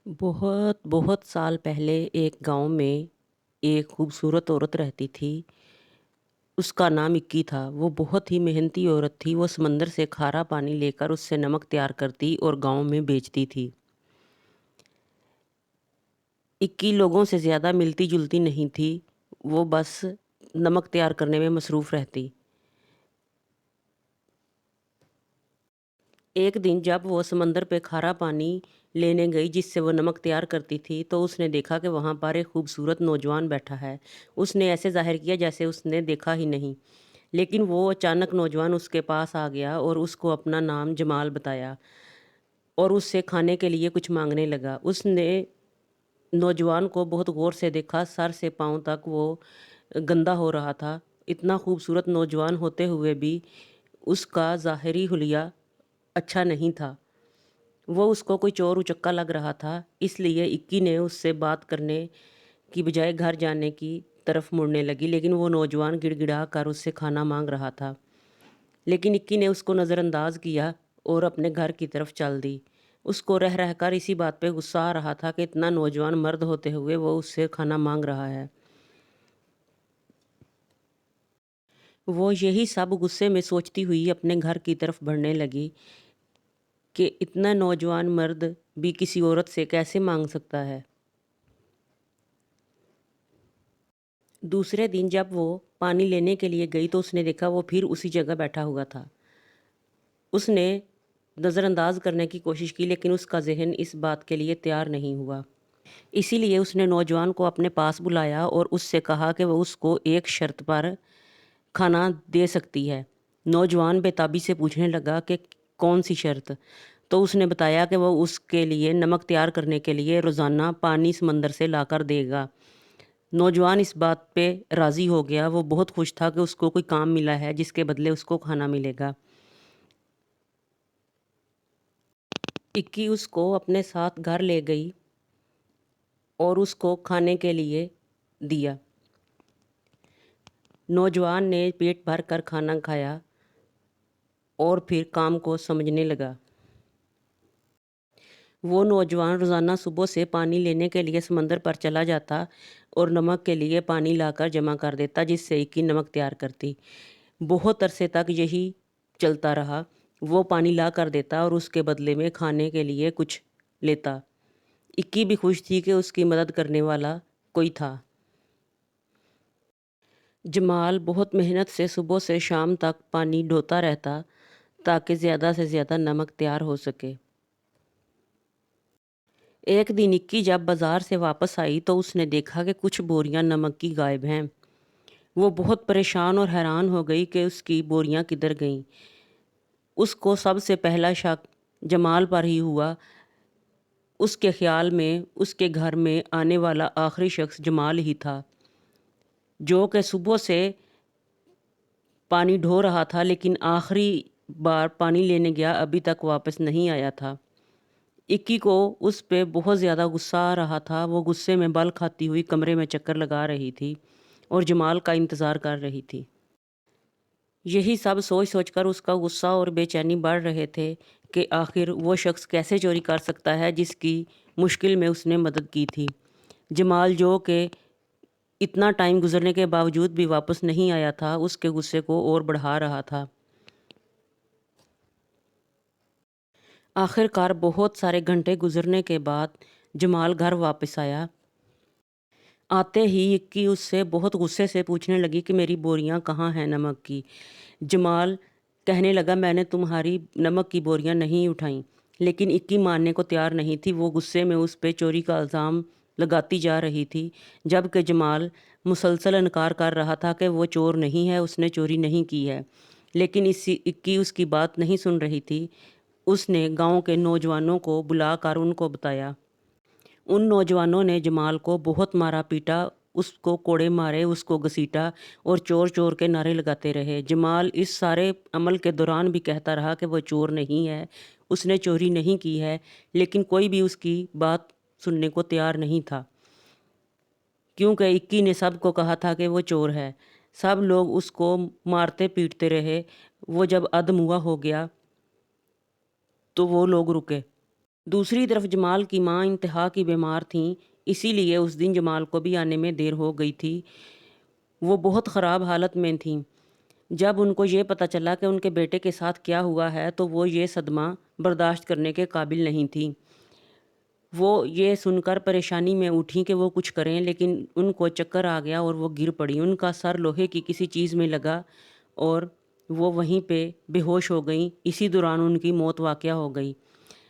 बहुत बहुत साल पहले एक गांव में एक खूबसूरत औरत रहती थी। उसका नाम इक्की था। वो बहुत ही मेहनती औरत थी। वो समंदर से खारा पानी लेकर उससे नमक तैयार करती और गांव में बेचती थी। इक्की लोगों से ज़्यादा मिलती जुलती नहीं थी। वो बस नमक तैयार करने में मसरूफ़ रहती। एक दिन जब वो समंदर पे खारा पानी लेने गई जिससे वो नमक तैयार करती थी, तो उसने देखा कि वहाँ पर एक खूबसूरत नौजवान बैठा है। उसने ऐसे ज़ाहिर किया जैसे उसने देखा ही नहीं। लेकिन वो अचानक नौजवान उसके पास आ गया और उसको अपना नाम जमाल बताया और उससे खाने के लिए कुछ मांगने लगा। उसने नौजवान को बहुत गौर से देखा। सर से पाँव तक वो गंदा हो रहा था। इतना खूबसूरत नौजवान होते हुए भी उसका ज़ाहिरी हुलिया अच्छा नहीं था। वो उसको कोई चोर उचक्का लग रहा था। इसलिए इक्की ने उससे बात करने की बजाय घर जाने की तरफ मुड़ने लगी। लेकिन वो नौजवान गिड़गिड़ा कर उससे खाना मांग रहा था। लेकिन इक्की ने उसको नज़रअंदाज किया और अपने घर की तरफ चल दी। उसको रह रहकर इसी बात पे गुस्सा आ रहा था कि इतना नौजवान मर्द होते हुए वो उससे खाना मांग रहा है। वो यही सब गुस्से में सोचती हुई अपने घर की तरफ बढ़ने लगी कि इतना नौजवान मर्द भी किसी औरत से कैसे मांग सकता है। दूसरे दिन जब वो पानी लेने के लिए गई तो उसने देखा वो फिर उसी जगह बैठा हुआ था। उसने नज़रअंदाज करने की कोशिश की, लेकिन उसका ज़हन इस बात के लिए तैयार नहीं हुआ। इसीलिए उसने नौजवान को अपने पास बुलाया और उससे कहा कि वो उसको एक शर्त पर खाना दे सकती है। नौजवान बेताबी से पूछने लगा कि कौन सी शर्त? तो उसने बताया कि वो उसके लिए नमक तैयार करने के लिए रोज़ाना पानी समंदर से लाकर देगा। नौजवान इस बात पे राज़ी हो गया। वो बहुत खुश था कि उसको कोई काम मिला है जिसके बदले उसको खाना मिलेगा। इक्की उसको अपने साथ घर ले गई और उसको खाने के लिए दिया। नौजवान ने पेट भर कर खाना खाया और फिर काम को समझने लगा। वो नौजवान रोज़ाना सुबह से पानी लेने के लिए समंदर पर चला जाता और नमक के लिए पानी लाकर जमा कर देता, जिससे इक्की नमक तैयार करती। बहुत अरसे तक यही चलता रहा। वो पानी ला कर देता और उसके बदले में खाने के लिए कुछ लेता। इक्की भी खुश थी कि उसकी मदद करने वाला कोई था। जमाल बहुत मेहनत से सुबह से शाम तक पानी ढोता रहता ताकि ज़्यादा से ज़्यादा नमक तैयार हो सके। एक दिन इक्की जब बाज़ार से वापस आई तो उसने देखा कि कुछ बोरियां नमक की गायब हैं। वो बहुत परेशान और हैरान हो गई कि उसकी बोरियां किधर गईं। उसको सबसे पहला शक जमाल पर ही हुआ। उसके ख्याल में उसके घर में आने वाला आखिरी शख्स जमाल ही था, जो कि सुबह से पानी ढो रहा था, लेकिन आखिरी बार पानी लेने गया अभी तक वापस नहीं आया था। इक्की को उस पे बहुत ज़्यादा गुस्सा आ रहा था। वो गुस्से में बल खाती हुई कमरे में चक्कर लगा रही थी और जमाल का इंतज़ार कर रही थी। यही सब सोच सोचकर उसका गुस्सा और बेचैनी बढ़ रहे थे कि आखिर वो शख्स कैसे चोरी कर सकता है जिसकी मुश्किल में उसने मदद की थी। जमाल, जो कि इतना टाइम गुजरने के बावजूद भी वापस नहीं आया था, उसके गुस्से को और बढ़ा रहा था। आखिरकार बहुत सारे घंटे गुजरने के बाद जमाल घर वापस आया। आते ही इक्की उससे बहुत गुस्से से पूछने लगी कि मेरी बोरियां कहाँ हैं नमक की। जमाल कहने लगा, मैंने तुम्हारी नमक की बोरियां नहीं उठाईं। लेकिन इक्की मानने को तैयार नहीं थी। वो गुस्से में उस पे चोरी का इल्ज़ाम लगाती जा रही थी, जबकि जमाल मुसलसल इनकार कर रहा था कि वो चोर नहीं है, उसने चोरी नहीं की है। लेकिन इक्की उसकी बात नहीं सुन रही थी। उसने गांव के नौजवानों को बुलाकर उनको बताया। उन नौजवानों ने जमाल को बहुत मारा पीटा, उसको कोड़े मारे, उसको घसीटा और चोर चोर के नारे लगाते रहे। जमाल इस सारे अमल के दौरान भी कहता रहा कि वो चोर नहीं है, उसने चोरी नहीं की है। लेकिन कोई भी उसकी बात सुनने को तैयार नहीं था, क्योंकि इक्की ने सबको कहा था कि वो चोर है। सब लोग उसको मारते पीटते रहे। वो जब अधमुआ हो गया तो वो लोग रुके। दूसरी तरफ जमाल की माँ इंतहा की बीमार थीं, इसीलिए उस दिन जमाल को भी आने में देर हो गई थी। वो बहुत ख़राब हालत में थीं। जब उनको ये पता चला कि उनके बेटे के साथ क्या हुआ है तो वो ये सदमा बर्दाश्त करने के काबिल नहीं थी। वो ये सुनकर परेशानी में उठी कि वो कुछ करें, लेकिन उनको चक्कर आ गया और वो गिर पड़ी। उनका सर लोहे की किसी चीज़ में लगा और वो वहीं पे बेहोश हो गईं। इसी दौरान उनकी मौत वाक़या हो गई।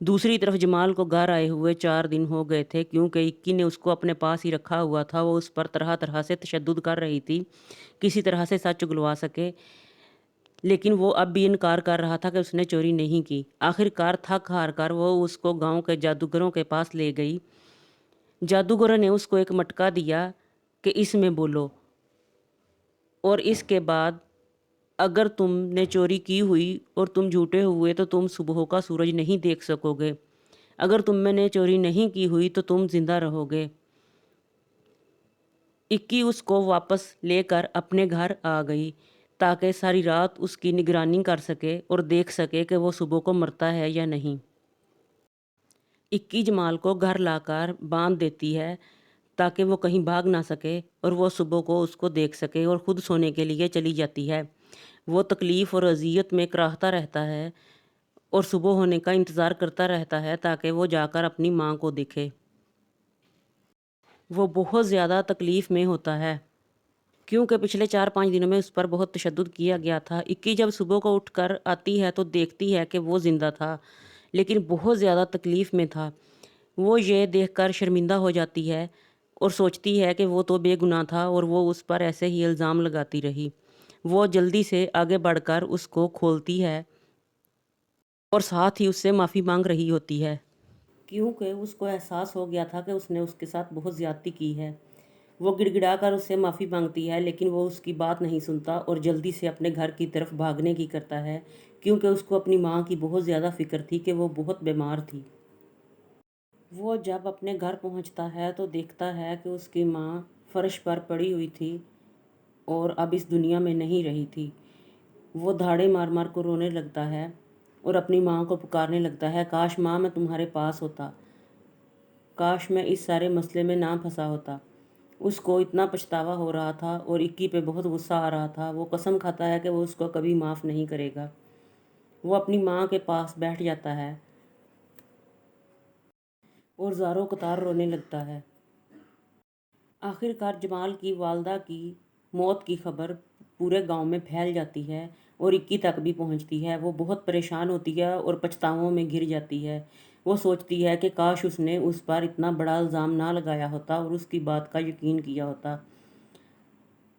दूसरी तरफ जमाल को घर आए हुए 4 दिन हो गए थे, क्योंकि इक्की ने उसको अपने पास ही रखा हुआ था। वो उस पर तरह-तरह से तशद्दुद कर रही थी, किसी तरह से सच उगलवा सके, लेकिन वो अब भी इनकार कर रहा था कि उसने चोरी नहीं की। आखिरकार थक-हार कर वो उसको गाँव के जादूगरों के पास ले गई। जादूगरों ने उसको एक मटका दिया कि इसमें बोलो, और इसके बाद अगर तुमने चोरी की हुई और तुम झूठे हुए तो तुम सुबह का सूरज नहीं देख सकोगे। अगर तुमने चोरी नहीं की हुई तो तुम जिंदा रहोगे। इक्की उसको वापस लेकर अपने घर आ गई, ताकि सारी रात उसकी निगरानी कर सके और देख सके कि वो सुबह को मरता है या नहीं। इक्की जमाल को घर लाकर बांध देती है ताकि वो कहीं भाग ना सके और वो सुबह को उसको देख सके, और ख़ुद सोने के लिए चली जाती है। वो तकलीफ़ और अज़ियत में कराहता रहता है और सुबह होने का इंतज़ार करता रहता है ताकि वो जाकर अपनी माँ को देखे। वो बहुत ज़्यादा तकलीफ़ में होता है, क्योंकि पिछले 4-5 दिनों में उस पर बहुत तशद्दुद किया गया था। इक्की जब सुबह को उठकर आती है तो देखती है कि वो ज़िंदा था, लेकिन बहुत ज़्यादा तकलीफ़ में था। वो ये देखकर शर्मिंदा हो जाती है और सोचती है कि वो तो बेगुनाह था और वो उस पर ऐसे ही इल्ज़ाम लगाती रही। वो जल्दी से आगे बढ़कर उसको खोलती है और साथ ही उससे माफ़ी मांग रही होती है, क्योंकि उसको एहसास हो गया था कि उसने उसके साथ बहुत ज़्यादती की है। वो गिड़गिड़ाकर उससे माफ़ी मांगती है, लेकिन वो उसकी बात नहीं सुनता और जल्दी से अपने घर की तरफ भागने की करता है, क्योंकि उसको अपनी माँ की बहुत ज़्यादा फ़िक्र थी कि वो बहुत बीमार थी। वो जब अपने घर पहुंचता है तो देखता है कि उसकी माँ फर्श पर पड़ी हुई थी और अब इस दुनिया में नहीं रही थी। वो धाड़े मार मार को रोने लगता है और अपनी माँ को पुकारने लगता है, काश माँ मैं तुम्हारे पास होता, काश मैं इस सारे मसले में ना फंसा होता। उसको इतना पछतावा हो रहा था और इक्की पे बहुत गुस्सा आ रहा था। वो कसम खाता है कि वो उसको कभी माफ़ नहीं करेगा। वो अपनी माँ के पास बैठ जाता है और ज़ारों कतार रोने लगता है। आखिरकार जमाल की वालदा की मौत की खबर पूरे गांव में फैल जाती है और इक्की तक भी पहुंचती है। वो बहुत परेशान होती है और पछतावों में घिर जाती है। वो सोचती है कि काश उसने उस पर इतना बड़ा इल्ज़ाम ना लगाया होता और उसकी बात का यकीन किया होता।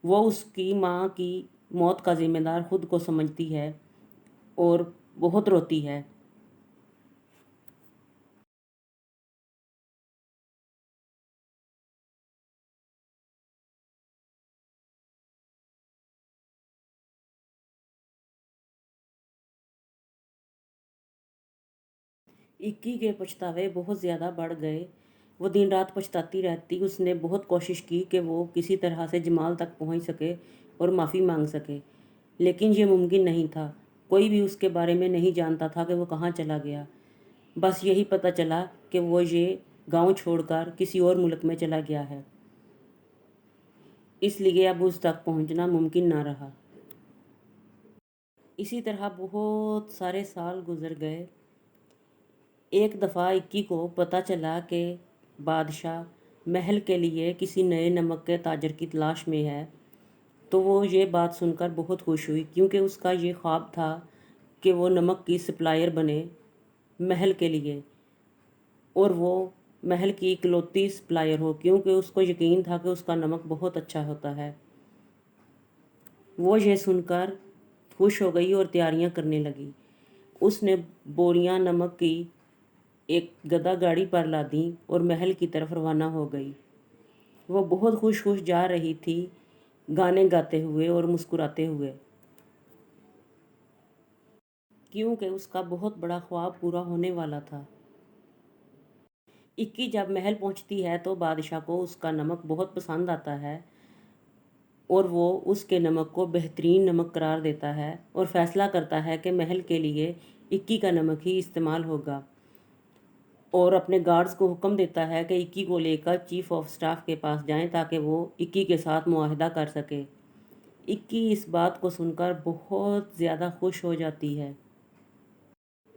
वो उसकी माँ की मौत का ज़िम्मेदार खुद को समझती है और बहुत रोती है। इक्की के पछतावे बहुत ज़्यादा बढ़ गए। वो दिन रात पछताती रहती। उसने बहुत कोशिश की कि वो किसी तरह से जमाल तक पहुंच सके और माफ़ी मांग सके, लेकिन ये मुमकिन नहीं था। कोई भी उसके बारे में नहीं जानता था कि वो कहाँ चला गया। बस यही पता चला कि वो ये गांव छोड़कर किसी और मुल्क में चला गया है, इसलिए अब उस तक पहुंचना मुमकिन ना रहा। इसी तरह बहुत सारे साल गुजर गए। एक दफ़ा इक्की को पता चला कि बादशाह महल के लिए किसी नए नमक के ताजर की तलाश में है। तो वो ये बात सुनकर बहुत खुश हुई, क्योंकि उसका ये ख्वाब था कि वो नमक की सप्लायर बने महल के लिए, और वो महल की इकलौती सप्लायर हो, क्योंकि उसको यकीन था कि उसका नमक बहुत अच्छा होता है। वो ये सुनकर खुश हो गई और तैयारियां करने लगी। उसने बोरियां नमक की एक गदा गाड़ी पर लादी और महल की तरफ रवाना हो गई। वो बहुत खुश खुश जा रही थी, गाने गाते हुए और मुस्कुराते हुए, क्योंकि उसका बहुत बड़ा ख्वाब पूरा होने वाला था। इक्की जब महल पहुंचती है तो बादशाह को उसका नमक बहुत पसंद आता है और वो उसके नमक को बेहतरीन नमक करार देता है और फैसला करता है कि महल के लिए इक्की का नमक ही इस्तेमाल होगा। اور اپنے گارڈز کو حکم دیتا ہے کہ اکی کو لے کر چیف آف سٹاف کے پاس جائیں تاکہ وہ اکی کے ساتھ معاہدہ کر سکے۔ اکی اس بات کو سن کر بہت زیادہ خوش ہو جاتی ہے۔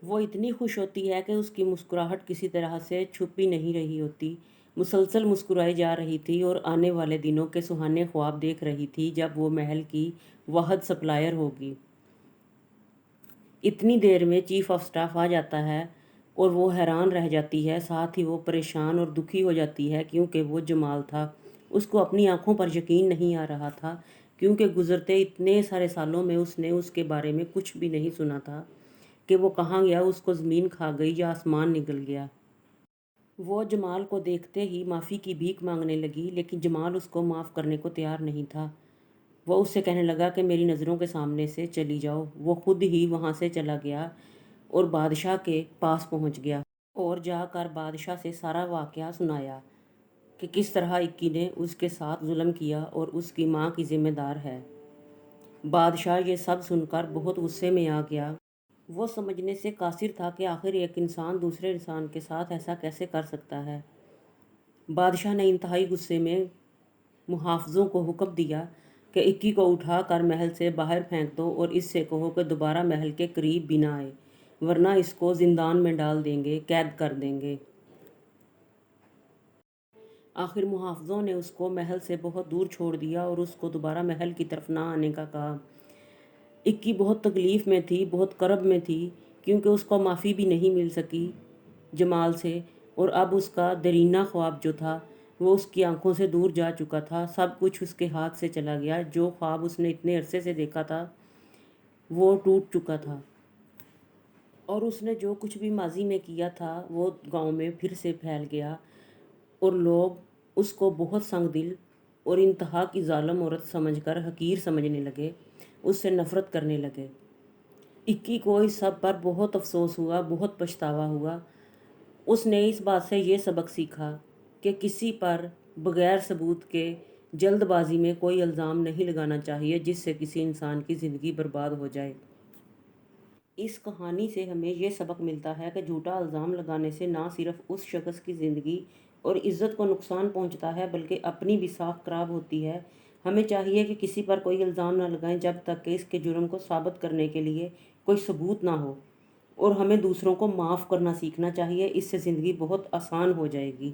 وہ اتنی خوش ہوتی ہے کہ اس کی مسکراہٹ کسی طرح سے چھپی نہیں رہی ہوتی، مسلسل مسکرائی جا رہی تھی اور آنے والے دنوں کے سہانے خواب دیکھ رہی تھی جب وہ محل کی واحد سپلائر ہوگی۔ اتنی دیر میں چیف آف سٹاف آ جاتا ہے اور وہ حیران رہ جاتی ہے، ساتھ ہی وہ پریشان اور دکھی ہو جاتی ہے کیونکہ وہ جمال تھا۔ اس کو اپنی آنکھوں پر یقین نہیں آ رہا تھا کیونکہ گزرتے اتنے سارے سالوں میں اس نے اس کے بارے میں کچھ بھی نہیں سنا تھا کہ وہ کہاں گیا، اس کو زمین کھا گئی یا آسمان نگل گیا۔ وہ جمال کو دیکھتے ہی معافی کی بھیک مانگنے لگی لیکن جمال اس کو معاف کرنے کو تیار نہیں تھا۔ وہ اس سے کہنے لگا کہ میری نظروں کے سامنے سے چلی جاؤ۔ وہ خود ہی وہاں سے چلا گیا اور بادشاہ کے پاس پہنچ گیا اور جا کر بادشاہ سے سارا واقعہ سنایا کہ کس طرح اکی نے اس کے ساتھ ظلم کیا اور اس کی ماں کی ذمہ دار ہے۔ بادشاہ یہ سب سن کر بہت غصے میں آ گیا۔ وہ سمجھنے سے قاصر تھا کہ آخر ایک انسان دوسرے انسان کے ساتھ ایسا کیسے کر سکتا ہے۔ بادشاہ نے انتہائی غصے میں محافظوں کو حکم دیا کہ اکی کو اٹھا کر محل سے باہر پھینک دو اور اس سے کہو کہ دوبارہ محل کے قریب بھی نہ آئے، ورنہ اس کو زندان میں ڈال دیں گے، قید کر دیں گے۔ آخر محافظوں نے اس کو محل سے بہت دور چھوڑ دیا اور اس کو دوبارہ محل کی طرف نہ آنے کا کہا۔ اکی بہت تکلیف میں تھی، بہت کرب میں تھی کیونکہ اس کو معافی بھی نہیں مل سکی جمال سے، اور اب اس کا دیرینہ خواب جو تھا وہ اس کی آنکھوں سے دور جا چکا تھا۔ سب کچھ اس کے ہاتھ سے چلا گیا۔ جو خواب اس نے اتنے عرصے سے دیکھا تھا وہ ٹوٹ چکا تھا اور اس نے جو کچھ بھی ماضی میں کیا تھا وہ گاؤں میں پھر سے پھیل گیا اور لوگ اس کو بہت سنگ دل اور انتہا کی ظالم عورت سمجھ کر حقیر سمجھنے لگے، اس سے نفرت کرنے لگے۔ اکی کو اس سب پر بہت افسوس ہوا، بہت پچھتاوا ہوا۔ اس نے اس بات سے یہ سبق سیکھا کہ کسی پر بغیر ثبوت کے جلد بازی میں کوئی الزام نہیں لگانا چاہیے جس سے کسی انسان کی زندگی برباد ہو جائے۔ اس کہانی سے ہمیں یہ سبق ملتا ہے کہ جھوٹا الزام لگانے سے نہ صرف اس شخص کی زندگی اور عزت کو نقصان پہنچتا ہے بلکہ اپنی بھی ساکھ خراب ہوتی ہے۔ ہمیں چاہیے کہ کسی پر کوئی الزام نہ لگائیں جب تک کہ اس کے جرم کو ثابت کرنے کے لیے کوئی ثبوت نہ ہو، اور ہمیں دوسروں کو معاف کرنا سیکھنا چاہیے، اس سے زندگی بہت آسان ہو جائے گی۔